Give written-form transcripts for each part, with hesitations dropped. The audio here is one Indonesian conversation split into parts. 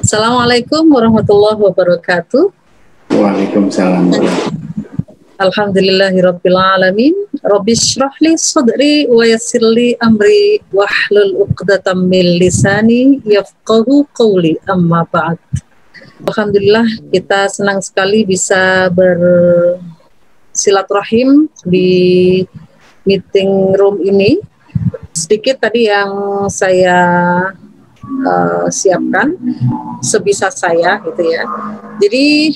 Assalamualaikum warahmatullahi wabarakatuh. Waalaikumsalam. Alhamdulillahirabbil alamin. Rabbis shrahli sadri wa yassirli amri wahlul 'uqdatam min lisani yafqahu qawli, amma ba'd. Alhamdulillah, kita senang sekali bisa bersilaturahim di meeting room ini. Sedikit tadi yang saya siapkan sebisa saya gitu ya. Jadi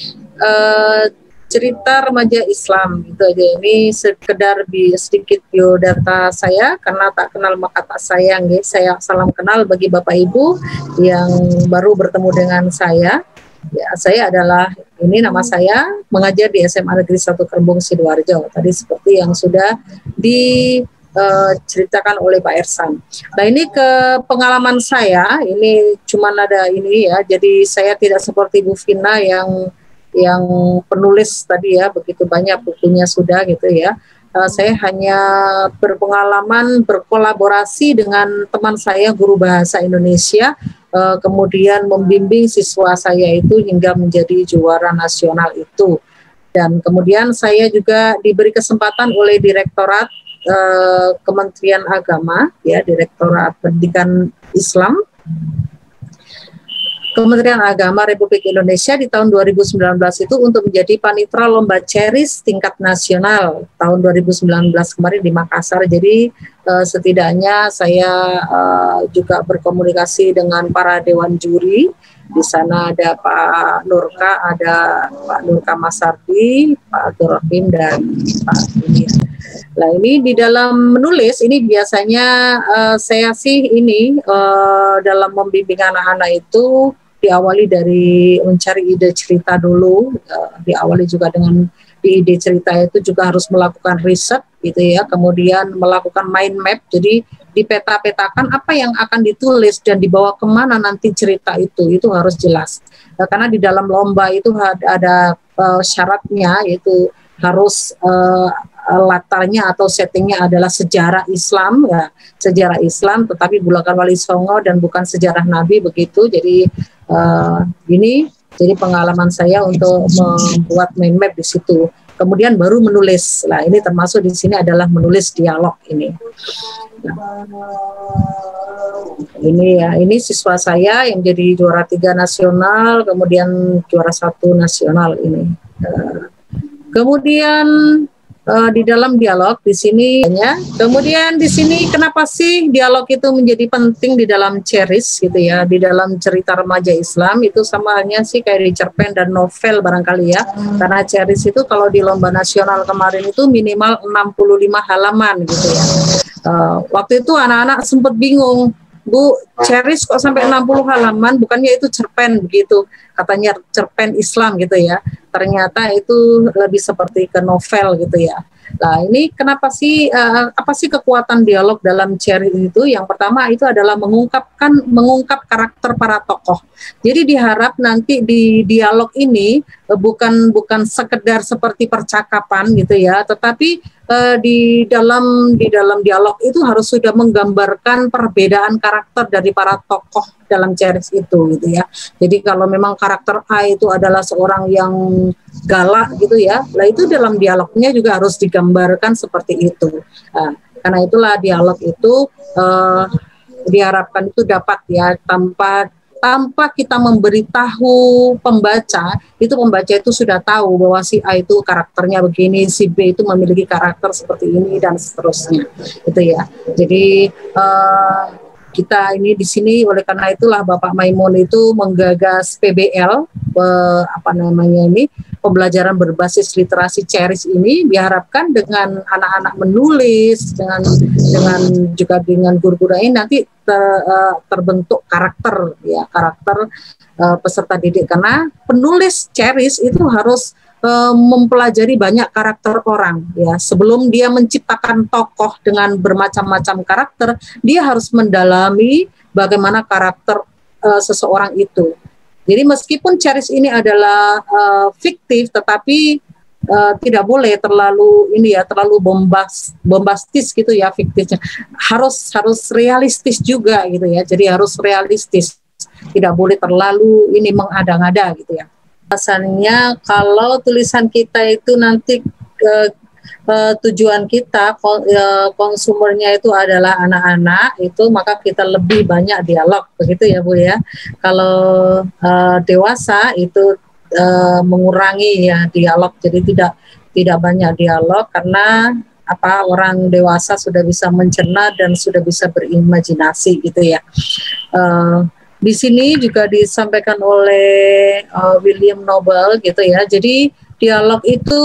cerita remaja Islam gitu aja, ini sekedar sedikit biodata saya, karena tak kenal maka tak sayang ya. Saya salam kenal bagi Bapak Ibu yang baru bertemu dengan saya. Ya, saya adalah, ini nama saya, mengajar di SMA Negeri 1 Kerembung Sidoarjo. Tadi seperti yang sudah diceritakan oleh Pak Ersan. Nah, ini ke pengalaman saya, ini cuma ada ini ya, jadi saya tidak seperti Bu Vina yang penulis tadi ya, begitu banyak bukunya sudah gitu ya. Saya hanya berpengalaman berkolaborasi dengan teman saya guru bahasa Indonesia, kemudian membimbing siswa saya itu hingga menjadi juara nasional itu. Dan kemudian saya juga diberi kesempatan oleh Direktorat Kementerian Agama, ya, Direktorat Pendidikan Islam Kementerian Agama Republik Indonesia di tahun 2019 itu untuk menjadi panitra lomba Ceris tingkat nasional tahun 2019 kemarin di Makassar. Jadi setidaknya saya juga berkomunikasi dengan para dewan juri. Di sana ada Pak Nurka, ada Pak Nurka Masardi, Pak Abdul Rahim, dan Pak Dunia. Nah, ini di dalam menulis ini biasanya saya sih ini dalam membimbing anak-anak itu diawali dari mencari ide cerita dulu, diawali juga dengan di ide cerita itu juga harus melakukan riset gitu ya, kemudian melakukan mind map, jadi dipeta-petakan apa yang akan ditulis dan dibawa kemana nanti cerita itu harus jelas. Karena di dalam lomba itu ada syaratnya, yaitu harus latarnya atau settingnya adalah sejarah Islam ya, sejarah Islam, tetapi bukan Wali Songo dan bukan sejarah Nabi begitu. Jadi ini jadi pengalaman saya untuk membuat mind map di situ. Kemudian baru menulis. Nah, ini termasuk di sini adalah menulis dialog ini. Nah, ini ya, ini siswa saya yang jadi juara 3 nasional, kemudian juara 1 nasional ini. Kemudian di dalam dialog di sini ya. Kemudian di sini kenapa sih dialog itu menjadi penting di dalam Ceris gitu ya, di dalam cerita remaja Islam itu sama halnya sih kayak di cerpen dan novel barangkali ya. Karena Ceris itu kalau di lomba nasional kemarin itu minimal 65 halaman gitu ya. Waktu itu anak-anak sempat bingung, Bu, Ceris kok sampai 60 halaman, bukannya itu cerpen begitu, katanya cerpen Islam gitu ya. Ternyata itu lebih seperti ke novel gitu ya. Nah, ini kenapa sih, apa sih kekuatan dialog dalam Ceris itu? Yang pertama itu adalah mengungkap karakter para tokoh. Jadi diharap nanti di dialog ini bukan sekedar seperti percakapan gitu ya, tetapi di dalam dialog itu harus sudah menggambarkan perbedaan karakter dari para tokoh dalam Ceris itu gitu ya. Jadi kalau memang karakter A itu adalah seorang yang galak gitu ya, lah itu dalam dialognya juga harus digambarkan seperti itu. Nah, karena itulah dialog itu diharapkan itu dapat ya tanpa kita memberitahu pembaca, itu pembaca itu sudah tahu bahwa si A itu karakternya begini, si B itu memiliki karakter seperti ini dan seterusnya, gitu ya. Jadi kita ini di sini oleh karena itulah Bapak Maimun itu menggagas PBL, pembelajaran berbasis literasi Ceris ini diharapkan dengan anak-anak menulis dengan juga dengan guru-guru ini nanti terbentuk karakter peserta didik, karena penulis Ceris itu harus mempelajari banyak karakter orang ya. Sebelum dia menciptakan tokoh dengan bermacam-macam karakter, dia harus mendalami bagaimana karakter seseorang itu. Jadi meskipun Ceris ini adalah fiktif, tetapi tidak boleh terlalu bombastis gitu ya fiktifnya. Harus realistis juga gitu ya. Jadi harus realistis. tidak boleh terlalu ini mengada-ngada gitu ya. Asalnya kalau tulisan kita itu nanti tujuan kita konsumernya itu adalah anak-anak, itu maka kita lebih banyak dialog, begitu ya Bu ya. Kalau dewasa itu mengurangi ya dialog, jadi tidak banyak dialog karena orang dewasa sudah bisa mencerna dan sudah bisa berimajinasi gitu ya. Di sini juga disampaikan oleh William Noble gitu ya. Jadi dialog itu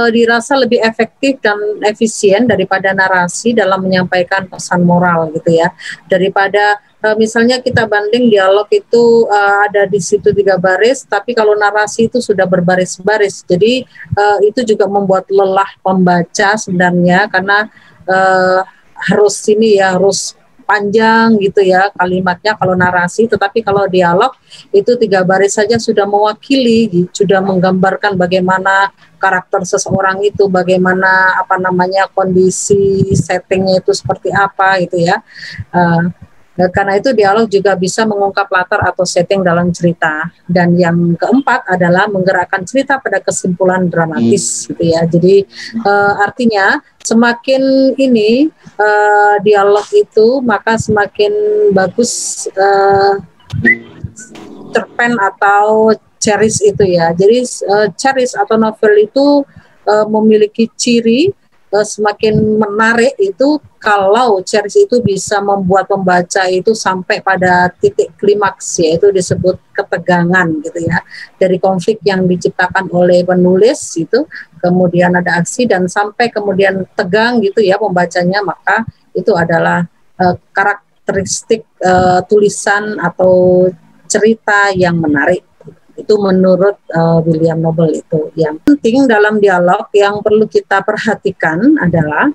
dirasa lebih efektif dan efisien daripada narasi dalam menyampaikan pesan moral gitu ya. Daripada misalnya kita banding dialog itu ada di situ 3 baris, tapi kalau narasi itu sudah berbaris-baris. Jadi itu juga membuat lelah pembaca sebenarnya karena harus panjang gitu ya kalimatnya kalau narasi, tetapi kalau dialog itu 3 baris saja sudah mewakili, sudah menggambarkan bagaimana karakter seseorang itu, bagaimana kondisi settingnya itu seperti apa gitu ya. Karena itu dialog juga bisa mengungkap latar atau setting dalam cerita. Dan yang keempat adalah menggerakkan cerita pada kesimpulan dramatis gitu ya. Jadi artinya semakin ini dialog itu maka semakin bagus cerpen atau ceris itu ya. Jadi ceris atau novel itu memiliki ciri semakin menarik itu kalau ceris itu bisa membuat pembaca itu sampai pada titik klimaks, yaitu disebut ketegangan gitu ya, dari konflik yang diciptakan oleh penulis itu, kemudian ada aksi dan sampai kemudian tegang gitu ya pembacanya, maka itu adalah karakteristik tulisan atau cerita yang menarik. Itu menurut William Noble itu. Yang penting dalam dialog yang perlu kita perhatikan adalah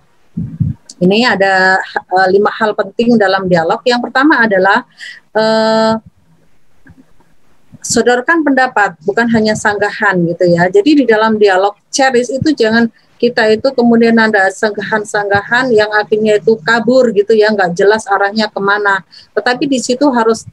ini ada 5 hal penting dalam dialog. Yang pertama adalah sodorkan pendapat, bukan hanya sanggahan gitu ya. Jadi di dalam dialog ceris itu jangan kita itu kemudian ada sanggahan-sanggahan yang akhirnya itu kabur gitu ya, nggak jelas arahnya kemana. Tetapi di situ harus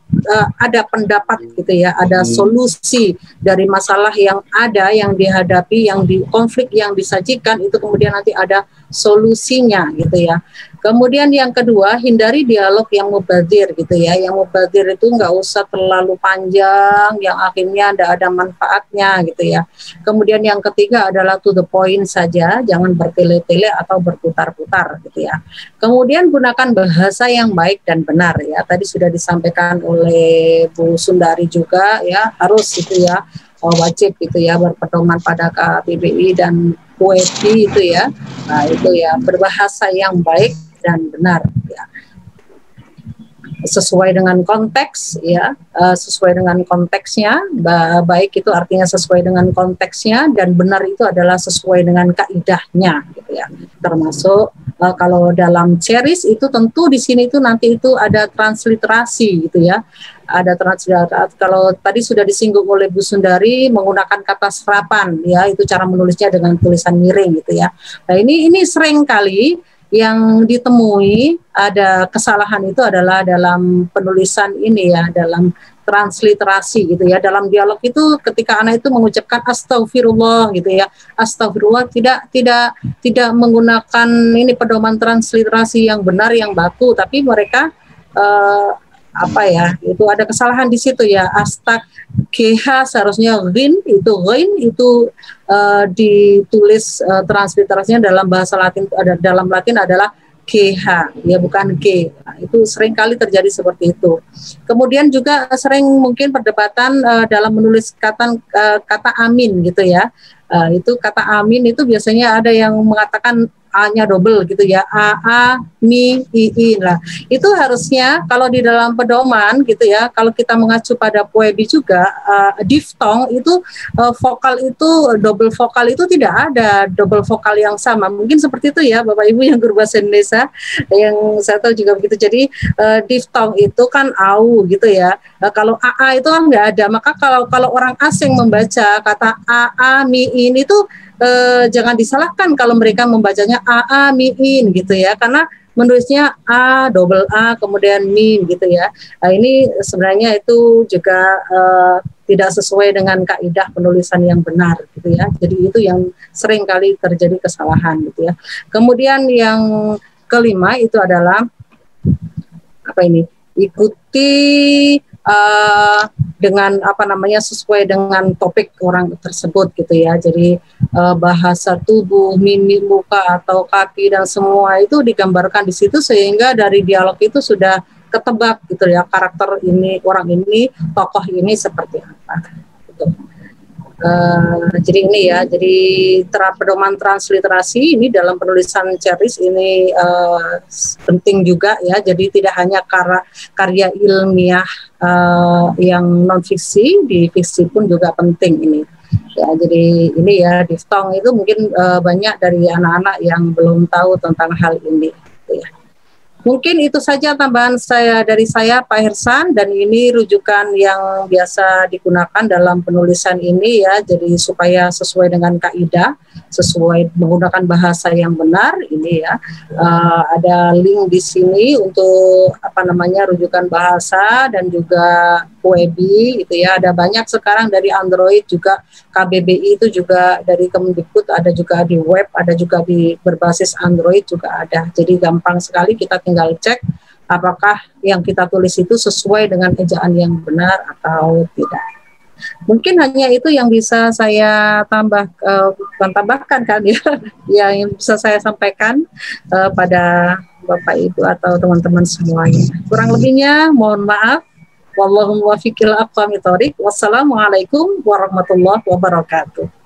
ada pendapat gitu ya, ada solusi dari masalah yang ada, yang dihadapi, konflik yang disajikan itu kemudian nanti ada solusinya gitu ya. Kemudian yang kedua, hindari dialog yang mubazir gitu ya. Yang mubazir itu nggak usah terlalu panjang, yang akhirnya tidak ada manfaatnya gitu ya. Kemudian yang ketiga adalah to the point saja, jangan bertele-tele atau berputar-putar gitu ya. Kemudian gunakan bahasa yang baik dan benar ya. Tadi sudah disampaikan oleh Bu Sundari juga ya, harus itu ya, wajib gitu ya, berpedoman pada KBBI dan UED itu ya. Nah, itu ya, berbahasa yang baik dan benar ya, sesuai dengan konteks ya, sesuai dengan konteksnya. Baik itu artinya sesuai dengan konteksnya, dan benar itu adalah sesuai dengan kaidahnya gitu ya. Termasuk kalau dalam ceris itu tentu di sini itu nanti itu ada transliterasi gitu ya. Ada transliterasi. Kalau tadi sudah disinggung oleh Bu Sundari menggunakan kata serapan ya, itu cara menulisnya dengan tulisan miring gitu ya. Nah, ini sering kali yang ditemui ada kesalahan itu adalah dalam penulisan ini ya, dalam transliterasi gitu ya. Dalam dialog itu ketika anak itu mengucapkan astagfirullah gitu ya, astagfirullah tidak menggunakan ini pedoman transliterasi yang benar, yang baku, tapi mereka itu ada kesalahan di situ ya. Astag GH seharusnya rin itu ditulis transliterasinya dalam bahasa Latin, dalam Latin adalah GH ya, bukan G. Nah, itu sering kali terjadi seperti itu. Kemudian juga sering mungkin perdebatan dalam menulis kata amin gitu ya. Itu kata amin itu biasanya ada yang mengatakan A-nya double gitu ya, A, mi, I. Nah, itu harusnya kalau di dalam pedoman gitu ya, kalau kita mengacu pada Puebi juga, diftong itu vokal itu, double vokal itu tidak ada double vokal yang sama. Mungkin seperti itu ya Bapak Ibu yang guru bahasa Indonesia, yang saya tahu juga begitu. Jadi diftong itu kan au gitu ya. Kalau AA itu kan nggak ada. Maka kalau orang asing membaca kata AA, mi, in itu jangan disalahkan kalau mereka membacanya AA miin gitu ya, karena menulisnya A, double A, kemudian mim gitu ya. Nah, ini sebenarnya itu juga tidak sesuai dengan kaidah penulisan yang benar gitu ya. Jadi itu yang sering kali terjadi kesalahan gitu ya. Kemudian yang kelima itu adalah apa ini? Ikuti dengan apa namanya sesuai dengan topik orang tersebut gitu ya. Jadi bahasa tubuh, mimik muka atau kaki dan semua itu digambarkan di situ sehingga dari dialog itu sudah ketebak gitu ya, karakter ini, orang ini, tokoh ini seperti apa gitu. Jadi ini ya, jadi pedoman transliterasi ini dalam penulisan cerris ini penting juga ya. Jadi tidak hanya karya ilmiah yang non fiksi, di fiksi pun juga penting ini. Ya, jadi ini ya diftong itu mungkin banyak dari anak-anak yang belum tahu tentang hal ini. Gitu ya. Mungkin itu saja tambahan dari saya Pak Hersan, dan ini rujukan yang biasa digunakan dalam penulisan ini ya, jadi supaya sesuai dengan kaidah, sesuai menggunakan bahasa yang benar ini ya. Ada link di sini untuk apa namanya rujukan bahasa dan juga Webi gitu ya. Ada banyak sekarang dari Android juga, KBBI itu juga dari Kemendikbud, ada juga di web, ada juga di berbasis Android juga ada. Jadi gampang sekali, kita tinggal cek apakah yang kita tulis itu sesuai dengan ejaan yang benar atau tidak. Mungkin hanya itu yang bisa saya tambahkan kan ya, yang bisa saya sampaikan pada Bapak Ibu atau teman-teman semuanya. Kurang lebihnya mohon maaf. Wallahu muwaffiq ila aqwamit thoriq. Wassalamualaikum warahmatullahi wabarakatuh.